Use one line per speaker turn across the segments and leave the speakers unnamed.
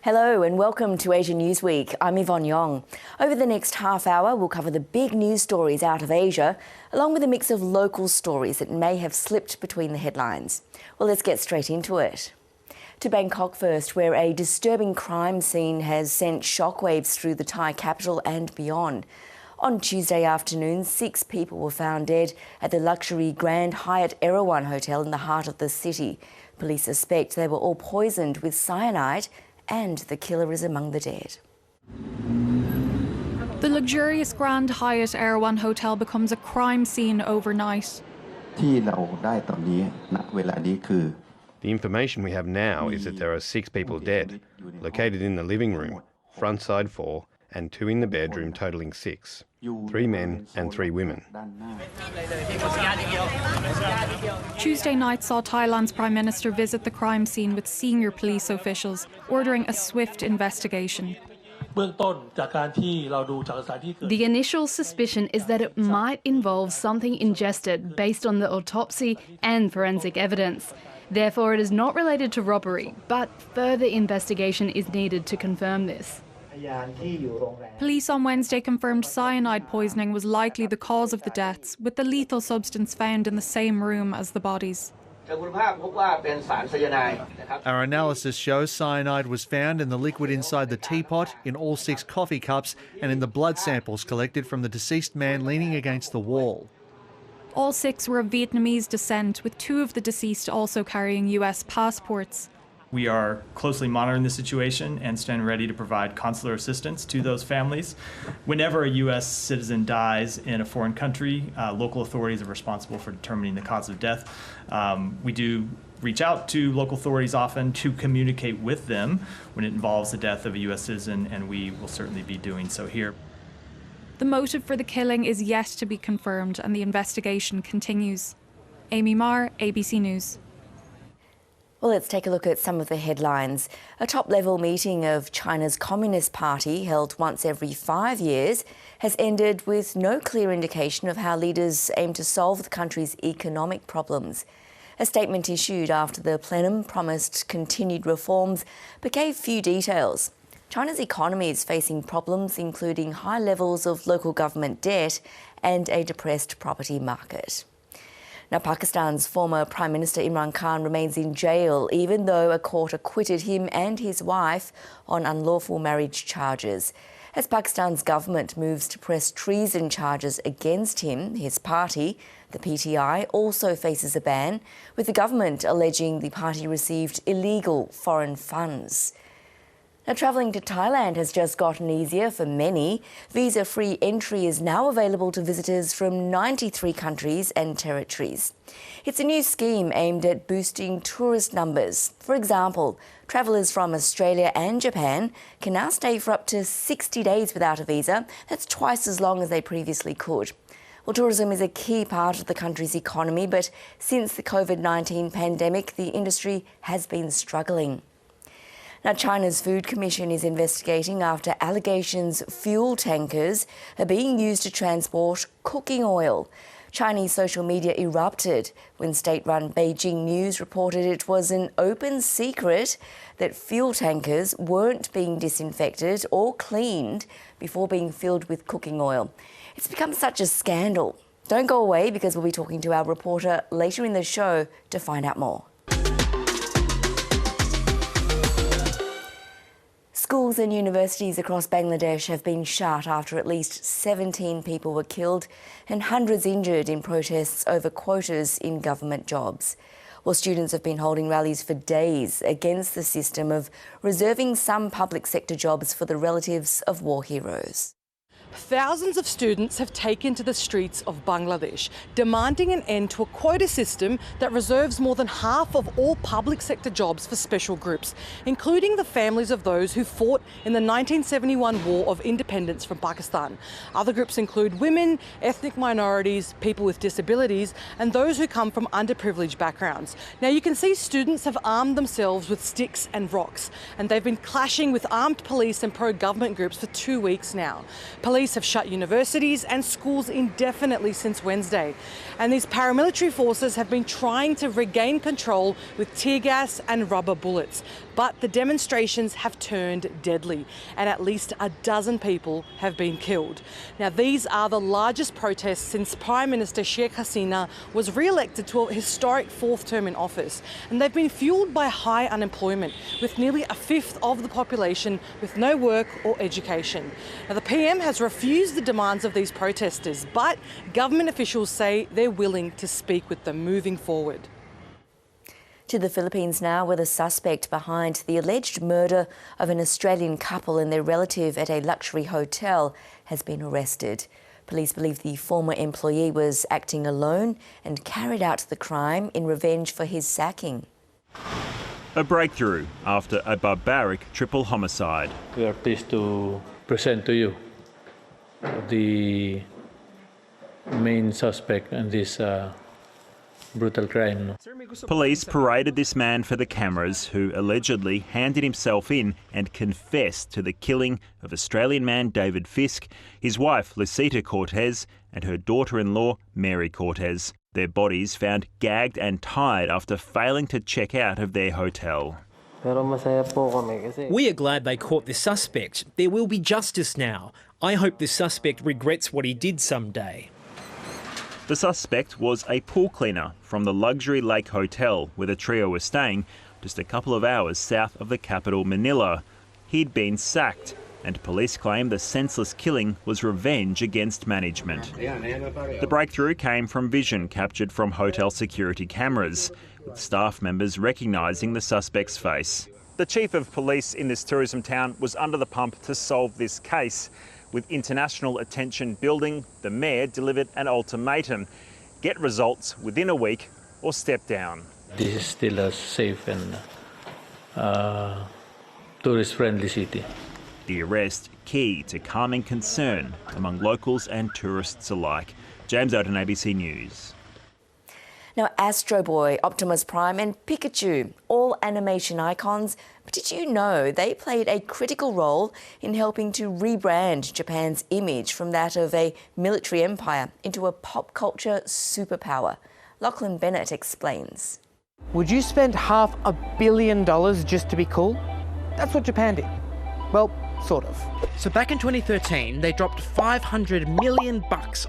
Hello and welcome to Asia Newsweek. I'm Yvonne Yong. Over the next half hour, we'll cover the big news stories out of Asia, along with a mix of local stories that may have slipped between the headlines. Well, let's get straight into it. To Bangkok first, where a disturbing crime scene has sent shockwaves through the Thai capital and beyond. On Tuesday afternoon, 6 people were found dead at the luxury Grand Hyatt Erawan hotel in the heart of the city. Police suspect they were all poisoned with cyanide, and the killer is among the dead.
The luxurious Grand Hyatt Erawan hotel becomes a crime scene overnight.
The information we have now is that there are 6 people dead, located in the living room, front side 4, and 2 in the bedroom, totalling 6. 3 men and 3 women.
Tuesday night saw Thailand's Prime Minister visit the crime scene with senior police officials, ordering a swift investigation.
The initial suspicion is that it might involve something ingested based on the autopsy and forensic evidence. Therefore, it is not related to robbery, but further investigation is needed to confirm this.
Police on Wednesday confirmed cyanide poisoning was likely the cause of the deaths, with the lethal substance found in the same room as the bodies.
Our analysis shows cyanide was found in the liquid inside the teapot, in all 6 coffee cups, and in the blood samples collected from the deceased man leaning against the wall.
All 6 were of Vietnamese descent, with 2 of the deceased also carrying US passports.
We are closely monitoring the situation and stand ready to provide consular assistance to those families. Whenever a U.S. citizen dies in a foreign country, local authorities are responsible for determining the cause of death. We do reach out to local authorities often to communicate with them when it involves the death of a U.S. citizen, and we will certainly be doing so here.
The motive for the killing is yet to be confirmed, and the investigation continues. Amy Marr, ABC News.
Well, let's take a look at some of the headlines. A top-level meeting of China's Communist Party, held once every 5 years, has ended with no clear indication of how leaders aim to solve the country's economic problems. A statement issued after the plenum promised continued reforms, but gave few details. China's economy is facing problems including high levels of local government debt and a depressed property market. Now, Pakistan's former Prime Minister Imran Khan remains in jail, even though a court acquitted him and his wife on unlawful marriage charges. As Pakistan's government moves to press treason charges against him, his party, the PTI, also faces a ban, with the government alleging the party received illegal foreign funds. Now, travelling to Thailand has just gotten easier for many. Visa-free entry is now available to visitors from 93 countries and territories. It's a new scheme aimed at boosting tourist numbers. For example, travellers from Australia and Japan can now stay for up to 60 days without a visa. That's twice as long as they previously could. Well, tourism is a key part of the country's economy, but since the COVID-19 pandemic, the industry has been struggling. Now, China's Food Commission is investigating after allegations fuel tankers are being used to transport cooking oil. Chinese social media erupted when state-run Beijing News reported it was an open secret that fuel tankers weren't being disinfected or cleaned before being filled with cooking oil. It's become such a scandal. Don't go away, because we'll be talking to our reporter later in the show to find out more. Schools and universities across Bangladesh have been shut after at least 17 people were killed and hundreds injured in protests over quotas in government jobs. Well, students have been holding rallies for days against the system of reserving some public sector jobs for the relatives of war heroes.
Thousands of students have taken to the streets of Bangladesh, demanding an end to a quota system that reserves more than half of all public sector jobs for special groups, including the families of those who fought in the 1971 War of Independence from Pakistan. Other groups include women, ethnic minorities, people with disabilities, and those who come from underprivileged backgrounds. Now, you can see students have armed themselves with sticks and rocks, and they've been clashing with armed police and pro-government groups for 2 weeks now. Police police have shut universities and schools indefinitely since Wednesday. And these paramilitary forces have been trying to regain control with tear gas and rubber bullets. But the demonstrations have turned deadly and at least a dozen people have been killed. Now, these are the largest protests since Prime Minister Sheikh Hasina was re-elected to a historic fourth term in office. And they've been fuelled by high unemployment, with nearly a fifth of the population with no work or education. Now, the PM has refused the demands of these protesters, but government officials say they're willing to speak with them moving forward.
To the Philippines now, where the suspect behind the alleged murder of an Australian couple and their relative at a luxury hotel has been arrested. Police believe the former employee was acting alone and carried out the crime in revenge for his sacking.
A breakthrough after a barbaric triple homicide.
We are pleased to present to you the main suspect in this brutal crime.
Police paraded this man for the cameras, who allegedly handed himself in and confessed to the killing of Australian man David Fisk, his wife Lucita Cortez and her daughter-in-law Mary Cortez. Their bodies found gagged and tied after failing to check out of their hotel.
We are glad they caught the suspect. There will be justice now. I hope the suspect regrets what he did someday.
The suspect was a pool cleaner from the luxury Lake Hotel where the trio was staying, just a couple of hours south of the capital, Manila. He'd been sacked, and police claim the senseless killing was revenge against management. The breakthrough came from vision captured from hotel security cameras, with staff members recognising the suspect's face. The chief of police in this tourism town was under the pump to solve this case. With international attention building, the mayor delivered an ultimatum: get results within a week or step down.
This is still a safe and tourist-friendly city.
The arrest key to calming concern among locals and tourists alike. James Oden, ABC News.
Now, Astro Boy, Optimus Prime and Pikachu, all animation icons, but did you know they played a critical role in helping to rebrand Japan's image from that of a military empire into a pop culture superpower? Lachlan Bennett explains.
Would you spend $500 million just to be cool? That's what Japan did. Well, sort of.
So back in 2013, they dropped $500 million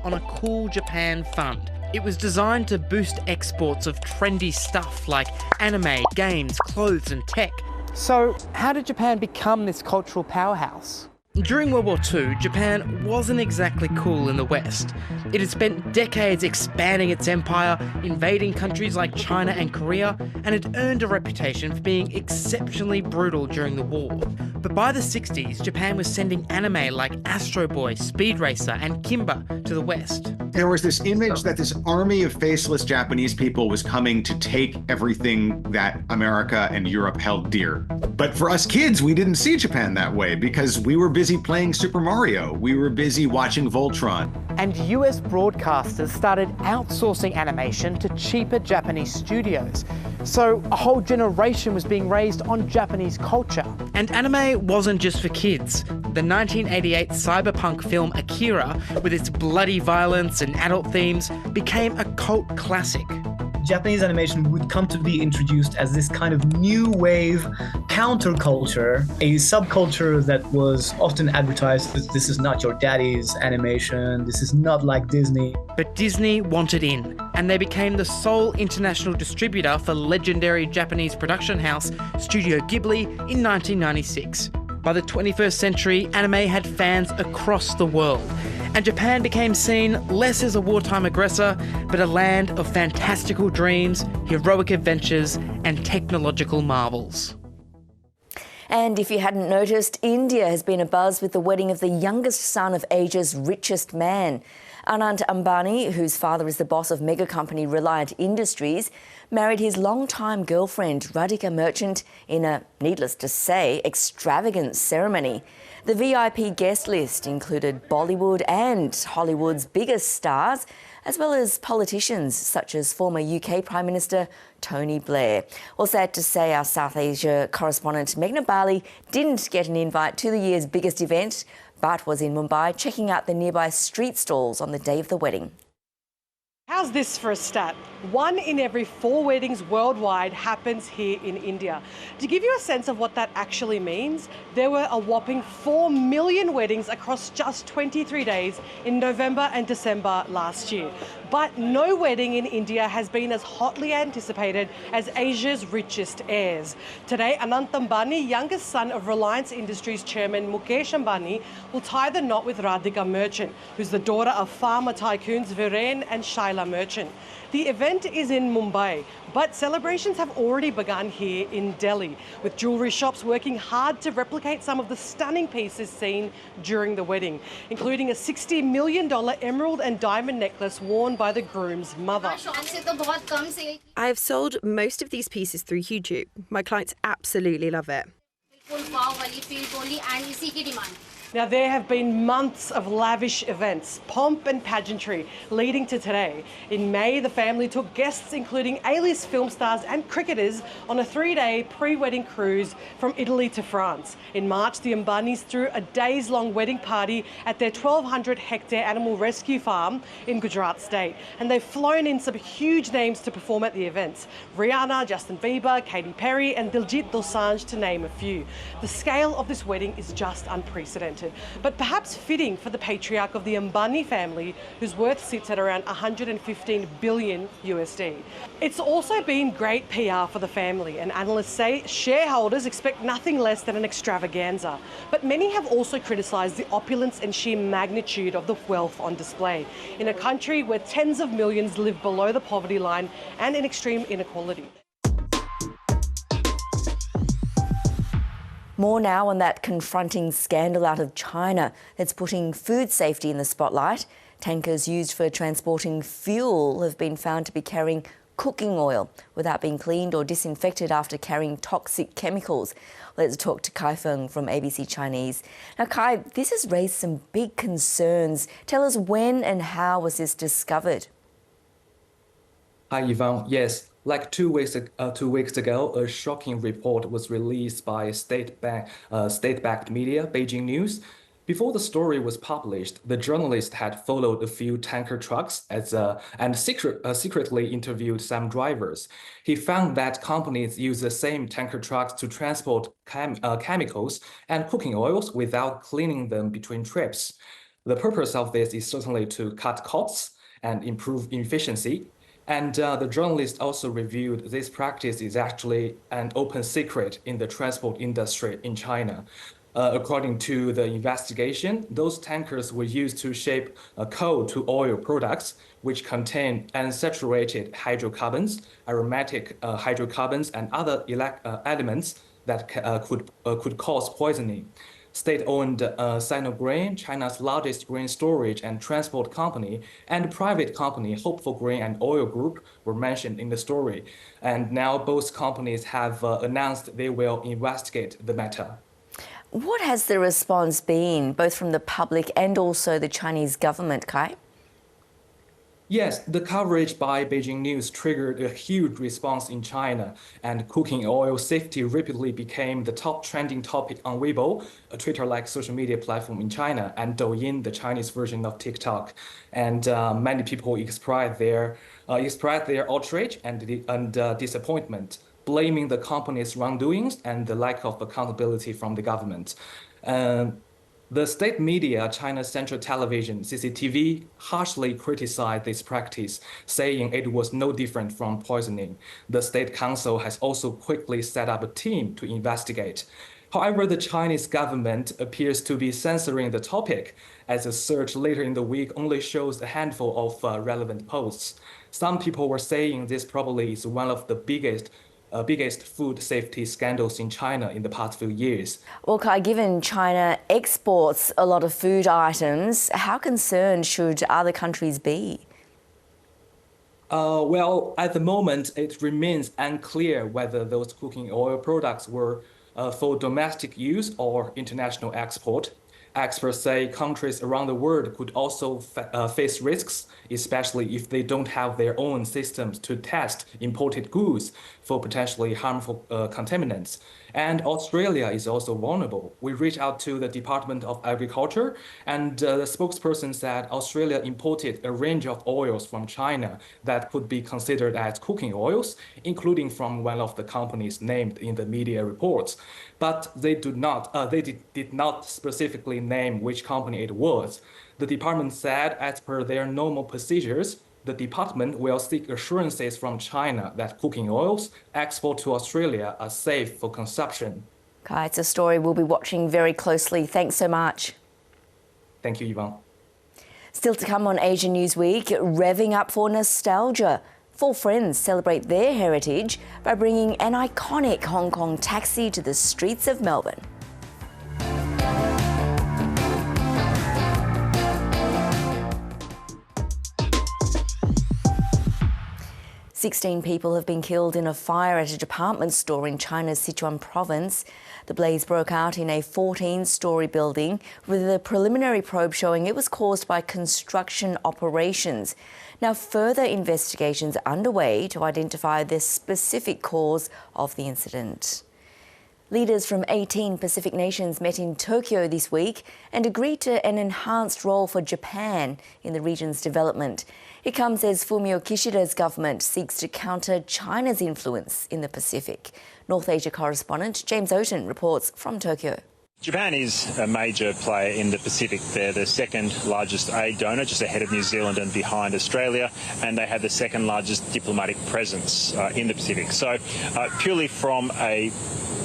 on a Cool Japan fund. It was designed to boost exports of trendy stuff like anime, games, clothes and tech.
So how did Japan become this cultural powerhouse?
During World War II, Japan wasn't exactly cool in the West. It had spent decades expanding its empire, invading countries like China and Korea, and had earned a reputation for being exceptionally brutal during the war. But by the 60s, Japan was sending anime like Astro Boy, Speed Racer, and Kimba to the West.
There was this image that this army of faceless Japanese people was coming to take everything that America and Europe held dear. But for us kids, we didn't see Japan that way because we were busy playing Super Mario. We were busy watching Voltron.
And US broadcasters started outsourcing animation to cheaper Japanese studios. So a whole generation was being raised on Japanese culture.
And anime wasn't just for kids. The 1988 cyberpunk film Akira, with its bloody violence and adult themes, became a cult classic.
Japanese animation would come to be introduced as this kind of new wave counterculture, a subculture that was often advertised as this is not your daddy's animation, this is not like Disney.
But Disney wanted in, and they became the sole international distributor for legendary Japanese production house Studio Ghibli in 1996. By the 21st century, anime had fans across the world, and Japan became seen less as a wartime aggressor, but a land of fantastical dreams, heroic adventures, and technological marvels.
And if you hadn't noticed, India has been abuzz with the wedding of the youngest son of Asia's richest man. Anand Ambani, whose father is the boss of mega company Reliant Industries, married his longtime girlfriend Radhika Merchant in a, needless to say, extravagant ceremony. The VIP guest list included Bollywood and Hollywood's biggest stars, as well as politicians such as former UK Prime Minister Tony Blair. Well, sad to say, our South Asia correspondent Meghna Bali didn't get an invite to the year's biggest event, but was in Mumbai checking out the nearby street stalls on the day of the wedding.
How's this for a stat? 1 in every 4 weddings worldwide happens here in India. To give you a sense of what that actually means, there were a whopping 4 million weddings across just 23 days in November and December last year. But no wedding in India has been as hotly anticipated as Asia's richest heirs. Today, Anant Ambani, youngest son of Reliance Industries chairman Mukesh Ambani, will tie the knot with Radhika Merchant, who's the daughter of farmer tycoons Viren and Shaila Merchant. The event is in Mumbai, but celebrations have already begun here in Delhi, with jewellery shops working hard to replicate some of the stunning pieces seen during the wedding, including a $60 million emerald and diamond necklace worn by the groom's mother.
I have sold most of these pieces through YouTube. My clients absolutely love it.
Now, there have been months of lavish events, pomp and pageantry leading to today. In May, the family took guests including A-list film stars and cricketers on a 3-day pre-wedding cruise from Italy to France. In March, the Ambanis threw a days-long wedding party at their 1,200-hectare animal rescue farm in Gujarat state. And they've flown in some huge names to perform at the events. Rihanna, Justin Bieber, Katy Perry and Diljit Dosanjh, to name a few. The scale of this wedding is just unprecedented, but perhaps fitting for the patriarch of the Ambani family, whose worth sits at around 115 billion USD. It's also been great PR for the family, and analysts say shareholders expect nothing less than an extravaganza. But many have also criticised the opulence and sheer magnitude of the wealth on display in a country where tens of millions live below the poverty line and in extreme inequality.
More now on that confronting scandal out of China that's putting food safety in the spotlight. Tankers used for transporting fuel have been found to be carrying cooking oil without being cleaned or disinfected after carrying toxic chemicals. Let's talk to Kai Feng from ABC Chinese. Now, Kai, this has raised some big concerns. Tell us when and how was this discovered?
Hi, Yvonne. Yes. Like 2 weeks ago, a shocking report was released by state-backed media, Beijing News. Before the story was published, the journalist had followed a few tanker trucks and secretly interviewed some drivers. He found that companies use the same tanker trucks to transport chemicals and cooking oils without cleaning them between trips. The purpose of this is certainly to cut costs and improve efficiency. And the journalist also reviewed this practice is actually an open secret in the transport industry in China. According to the investigation, those tankers were used to ship coal to oil products, which contain unsaturated hydrocarbons, aromatic hydrocarbons, and other elements that could cause poisoning. State-owned Sinograin, China's largest grain storage and transport company, and private company Hopeful Grain and Oil Group were mentioned in the story. And now both companies have announced they will investigate the matter.
What has the response been, both from the public and also the Chinese government, Kai?
Yes, the coverage by Beijing News triggered a huge response in China, and cooking oil safety rapidly became the top trending topic on Weibo, a Twitter-like social media platform in China, and Douyin, the Chinese version of TikTok. And many people expressed their outrage and disappointment, blaming the company's wrongdoings and the lack of accountability from the government. The state media, China's Central Television, CCTV, harshly criticized this practice, saying it was no different from poisoning. The State Council has also quickly set up a team to investigate. However, the Chinese government appears to be censoring the topic, as a search later in the week only shows a handful of relevant posts. Some people were saying this probably is one of the biggest food safety scandals in China in the past few years.
Well, Kai, given China exports a lot of food items, how concerned should other countries be?
Well, at the moment, it remains unclear whether those cooking oil products were for domestic use or international export. Experts say countries around the world could also face risks, especially if they don't have their own systems to test imported goods for potentially harmful contaminants. And Australia is also vulnerable. We reached out to the Department of Agriculture, and the spokesperson said Australia imported a range of oils from China that could be considered as cooking oils, including from one of the companies named in the media reports. But they did not specifically name which company it was. The department said, as per their normal procedures, the department will seek assurances from China that cooking oils exported to Australia are safe for consumption.
Kai, it's a story we'll be watching very closely. Thanks so much.
Thank you, Yvonne.
Still to come on Asia News Week, revving up for nostalgia. 4 friends celebrate their heritage by bringing an iconic Hong Kong taxi to the streets of Melbourne. 16 people have been killed in a fire at a department store in China's Sichuan province. The blaze broke out in a 14-storey building, with a preliminary probe showing it was caused by construction operations. Now, further investigations are underway to identify the specific cause of the incident. Leaders from 18 Pacific nations met in Tokyo this week and agreed to an enhanced role for Japan in the region's development. It comes as Fumio Kishida's government seeks to counter China's influence in the Pacific. North Asia correspondent James Oaten reports from Tokyo.
Japan is a major player in the Pacific. They're the second largest aid donor, just ahead of New Zealand and behind Australia, and they have the second largest diplomatic presence in the Pacific. So purely from a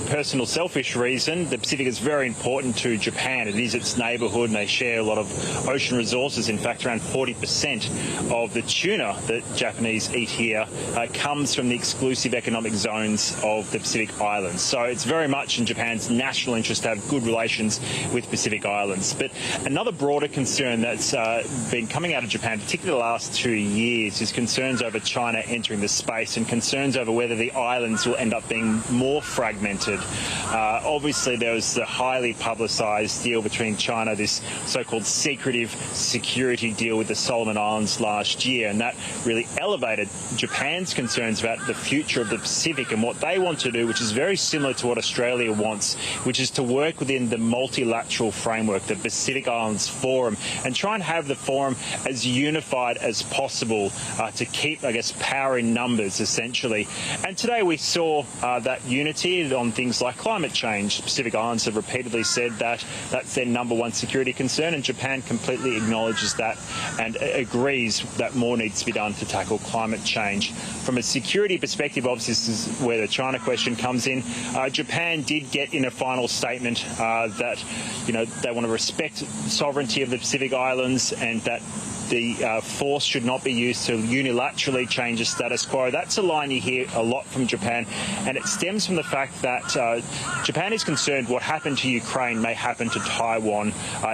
personal selfish reason, the Pacific is very important to Japan. It is its neighbourhood and they share a lot of ocean resources. In fact, around 40% of the tuna that Japanese eat here comes from the exclusive economic zones of the Pacific Islands. So it's very much in Japan's national interest to have good relations with Pacific Islands. But another broader concern that's been coming out of Japan, particularly the last 2 years, is concerns over China entering the space and concerns over whether the islands will end up being more fragmented. Obviously, there was the highly publicised deal between China, this so-called secretive security deal with the Solomon Islands last year, and that really elevated Japan's concerns about the future of the Pacific and what they want to do, which is very similar to what Australia wants, which is to work within the multilateral framework, the Pacific Islands Forum, and try and have the forum as unified as possible to keep, I guess, power in numbers, essentially. And today we saw that unity on things like climate change. Pacific Islands have repeatedly said that that's their #1 security concern, and Japan completely acknowledges that and agrees that more needs to be done to tackle climate change. From a security perspective, obviously this is where the China question comes in. Japan did get in a final statement that, you know, they want to respect sovereignty of the Pacific Islands and that the force should not be used to unilaterally change the status quo. That's a line you hear a lot from Japan, and it stems from the fact that Japan is concerned what happened to Ukraine may happen to Taiwan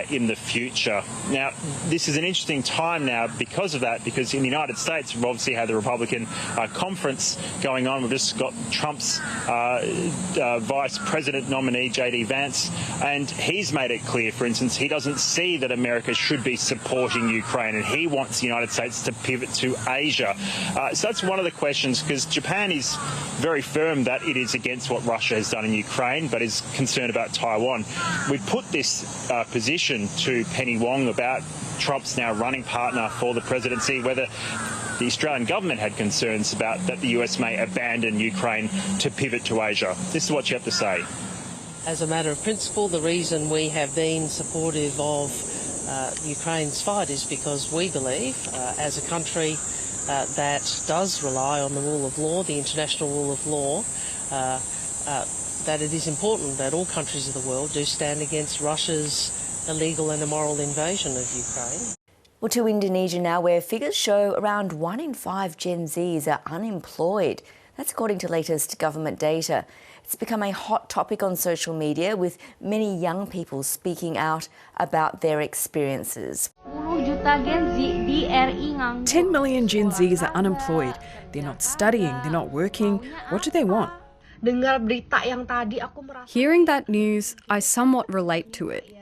in the future. Now, this is an interesting time now because of that, because in the United States we've obviously had the Republican conference going on. We've just got Trump's vice president nominee, J.D. Vance, and he's made it clear, for instance, he doesn't see that America should be supporting Ukraine, and he wants the United States to pivot to Asia. So that's one of the questions, because Japan is very firm that it is against what Russia has done in Ukraine, but is concerned about Taiwan. We put this position to Penny Wong about Trump's now running partner for the presidency, whether the Australian government had concerns about that the US may abandon Ukraine to pivot to Asia. This is what you have to say.
As a matter of principle, the reason we have been supportive of Ukraine's fight is because we believe, as a country that does rely on the rule of law, the international rule of law, that it is important that all countries of the world do stand against Russia's illegal and immoral invasion of Ukraine.
Well, to Indonesia now, where figures show around 1 in 5 Gen Zs are unemployed. That's according to latest government data. It's become a hot topic on social media, with many young people speaking out about their experiences.
10 million Gen Zs are unemployed. They're not studying, they're not working. What do they want?
Hearing that news, I somewhat relate to it.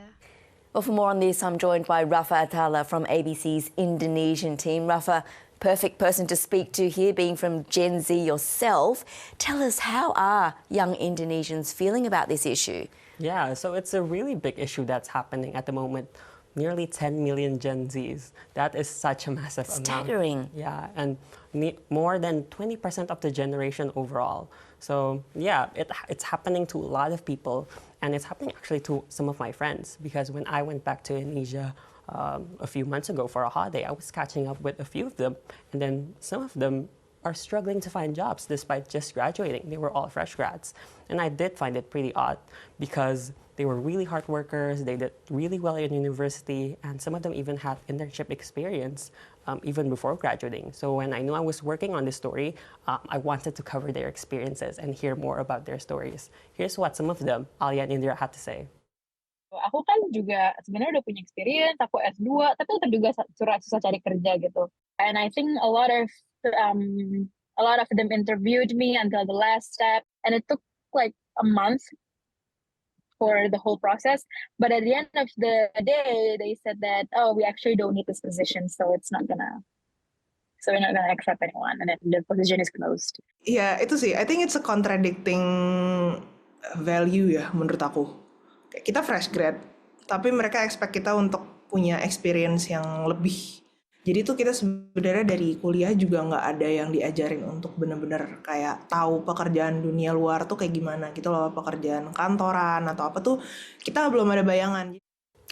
Well, for more on this, I'm joined by Raffa Athallah from ABC's Indonesian team. Raffa, perfect person to speak to here, being from Gen Z yourself. Tell us, how are young Indonesians feeling about this issue?
Yeah, so it's a really big issue that's happening at the moment. Nearly 10 million Gen Zs. That is such a massive amount.
Staggering.
Yeah, and more than 20% of the generation overall. So yeah, it's happening to a lot of people, and it's happening actually to some of my friends, because when I went back to Indonesia a few months ago for a holiday, I was catching up with a few of them, and then some of them are struggling to find jobs despite just graduating. They were all fresh grads. And I did find it pretty odd, because they were really hard workers, they did really well in university, and some of them even had internship experience even before graduating. So when I knew I was working on this story, I wanted to cover their experiences and hear more about their stories. Here's what some of them, Alia and Indra, had to say.
Aku kan juga sebenarnya udah punya experience, aku S2, tapi tetap juga susah cari kerja gitu. And I think a lot of them interviewed me until the last step, and it took like a month for the whole process. But at the end of the day, they said that, oh, we actually don't need this position, so we're not gonna accept anyone, and the position is closed.
Ya, itu sih. I think it's a contradicting value ya menurut aku. Kayak kita fresh grad, tapi mereka expect kita untuk punya experience yang lebih. Jadi tuh kita sebenarnya dari kuliah juga nggak ada yang diajarin untuk benar-benar kayak tahu pekerjaan dunia luar tuh kayak gimana gitu loh, pekerjaan kantoran atau apa tuh kita belum ada bayangan.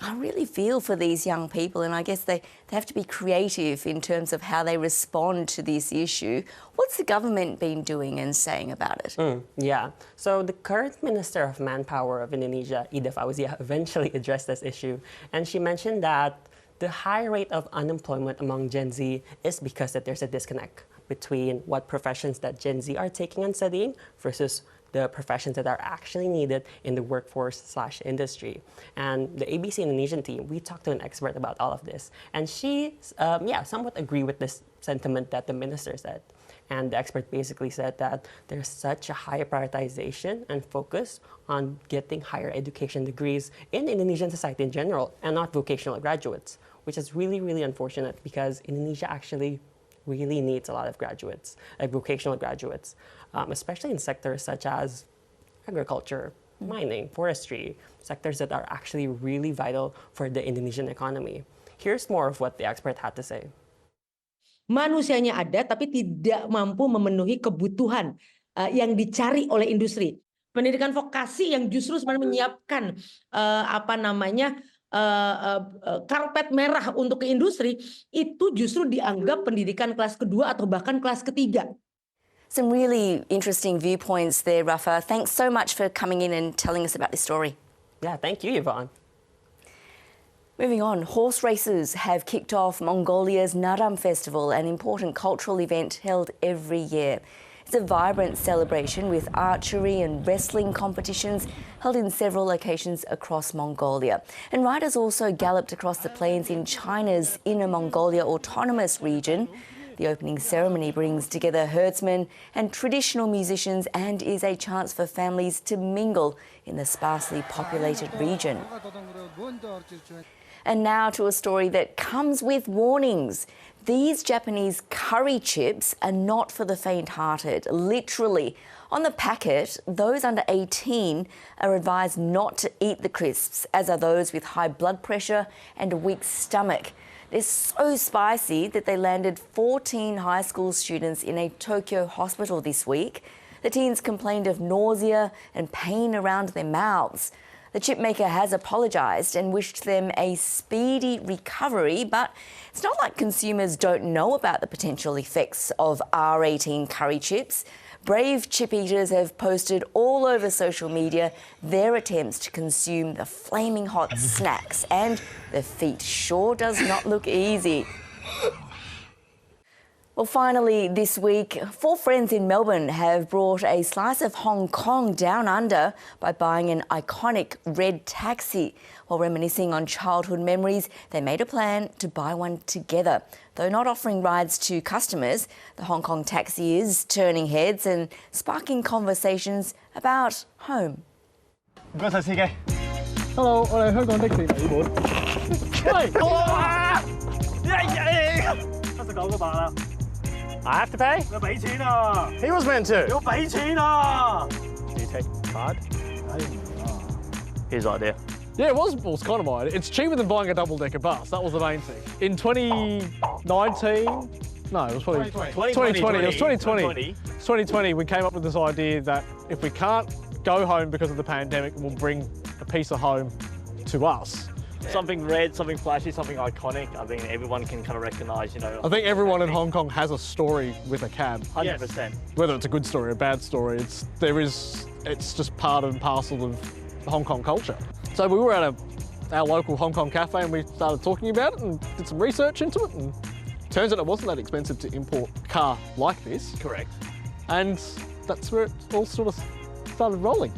I really feel for these young people, and I guess they have to be creative in terms of how they respond to this issue. What's the government been doing and saying about it?
Yeah, so the current Minister of Manpower of Indonesia, Indepth, eventually addressed this issue, and she mentioned that the high rate of unemployment among Gen Z is because that there's a disconnect between what professions that Gen Z are taking and studying versus the professions that are actually needed in the workforce/industry. And the ABC Indonesian team, we talked to an expert about all of this, and she, somewhat agree with this sentiment that the minister said. And the expert basically said that there's such a high prioritization and focus on getting higher education degrees in Indonesian society in general, and not vocational graduates, which is really, really unfortunate, because Indonesia actually really needs a lot of graduates, like vocational graduates, especially in sectors such as agriculture, mining, forestry, sectors that are actually really vital for the Indonesian economy. Here's more of what the expert had to say.
Manusianya ada, tapi tidak mampu memenuhi kebutuhan yang dicari oleh industri. Pendidikan vokasi yang justru sebenarnya menyiapkan karpet merah untuk ke industri, itu justru dianggap pendidikan kelas kedua atau bahkan kelas ketiga.
Some really interesting viewpoints there, Raffa. Thanks so much for coming in and telling us about this story.
Yeah, thank you, Yvonne.
Moving on, horse races have kicked off Mongolia's Naadam festival, an important cultural event held every year. It's a vibrant celebration with archery and wrestling competitions held in several locations across Mongolia. And riders also galloped across the plains in China's Inner Mongolia Autonomous Region. The opening ceremony brings together herdsmen and traditional musicians and is a chance for families to mingle in the sparsely populated region. And now to a story that comes with warnings. These Japanese curry chips are not for the faint-hearted. Literally, on the packet, those under 18 are advised not to eat the crisps, as are those with high blood pressure and a weak stomach. They're so spicy that they landed 14 high school students in a Tokyo hospital this week. The teens complained of nausea and pain around their mouths. The chip maker has apologised and wished them a speedy recovery, but it's not like consumers don't know about the potential effects of R18 curry chips. Brave chip eaters have posted all over social media their attempts to consume the flaming hot snacks, and the feat sure does not look easy. Well, finally, this week, 4 friends in Melbourne have brought a slice of Hong Kong down under by buying an iconic red taxi. While reminiscing on childhood memories, they made a plan to buy one together. Though not offering rides to customers, the Hong Kong taxi is turning heads and sparking conversations about home.
Hello， 我哋香港的士尾盤。喂，79個8啦。I have to pay？ 要俾錢啊
He was meant to.
要俾錢啊
Do you take card?
His idea. Yeah, it was kind of my idea. It's cheaper than buying a double-decker bus. That was the main thing. In 2019, no, it was probably 2020. It was 2020. 2020, we came up with this idea that if we can't go home because of the pandemic, we'll bring a piece of home to us.
Something red, something flashy, something iconic. I think everyone can kind of recognise, you know.
I think everyone in Hong Kong has a story with a cab.
100%.
Whether it's a good story or a bad story, it's just part and parcel of Hong Kong culture. So we were at our local Hong Kong cafe and we started talking about it and did some research into it, and turns out it wasn't that expensive to import a car like this.
Correct.
And that's where it all sort of started rolling.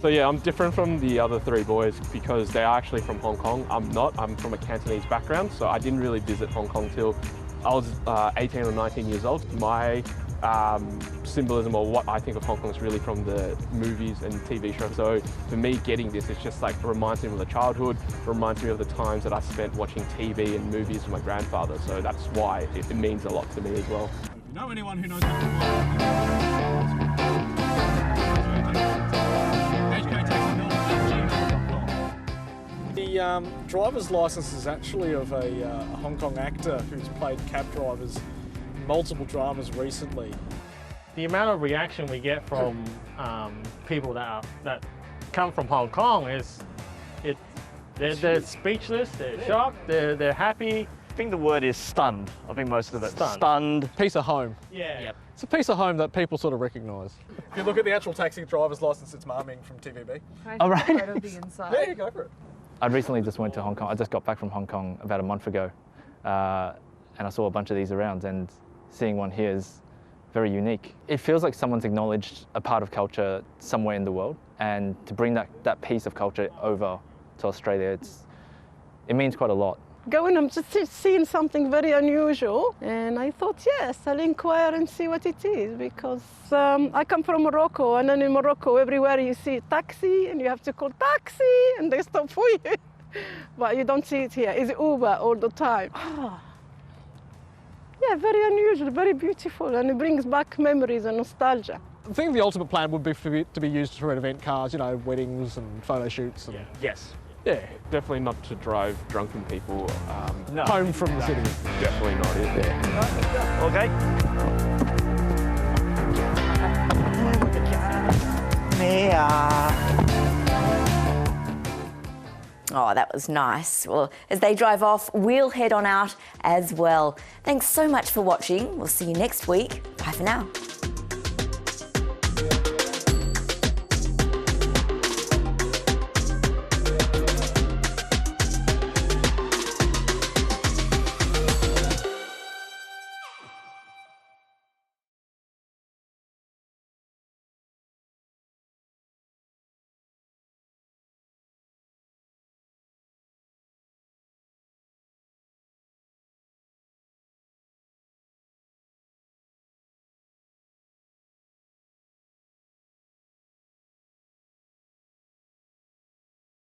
So yeah, I'm different from the other three boys because they're actually from Hong Kong. I'm not, I'm from a Cantonese background, so I didn't really visit Hong Kong till I was 18 or 19 years old. My symbolism or what I think of Hong Kong is really from the movies and TV shows. So for me, getting this, it's just like, it reminds me of the childhood, reminds me of the times that I spent watching TV and movies with my grandfather. So that's why it means a lot to me as well.
If you know anyone who knows the driver's license is actually of a Hong Kong actor who's played cab drivers in multiple dramas recently.
The amount of reaction we get from people that come from Hong Kong is, they're speechless, they're shocked, they're happy.
I think the word is stunned. I think most of it. Stunned.
Piece of home.
Yeah. Yep.
It's a piece of home that people sort of recognise. If you look at the actual taxi driver's licence, it's Marming from TVB.
Oh, right.
Yeah, go for it.
I recently just went to Hong Kong. I just got back from Hong Kong about a month ago, and I saw a bunch of these around, and seeing one here is very unique. It feels like someone's acknowledged a part of culture somewhere in the world, and to bring that piece of culture over to Australia, it means quite a lot.
Going, I'm just seeing something very unusual, and I thought, yes, I'll inquire and see what it is, because I come from Morocco, and then in Morocco, everywhere you see a taxi, and you have to call taxi, and they stop for you. But you don't see it here. It's Uber all the time. Yeah, very unusual, very beautiful, and it brings back memories and nostalgia.
I think the ultimate plan would be to be used for event cars, you know, weddings and photo shoots. And
Yes.
Yeah.
Definitely not to drive drunken people
home from the city.
Definitely not it. Yeah.
Okay.
Oh, that was nice. Well, as they drive off, we'll head on out as well. Thanks so much for watching. We'll see you next week. Bye for now.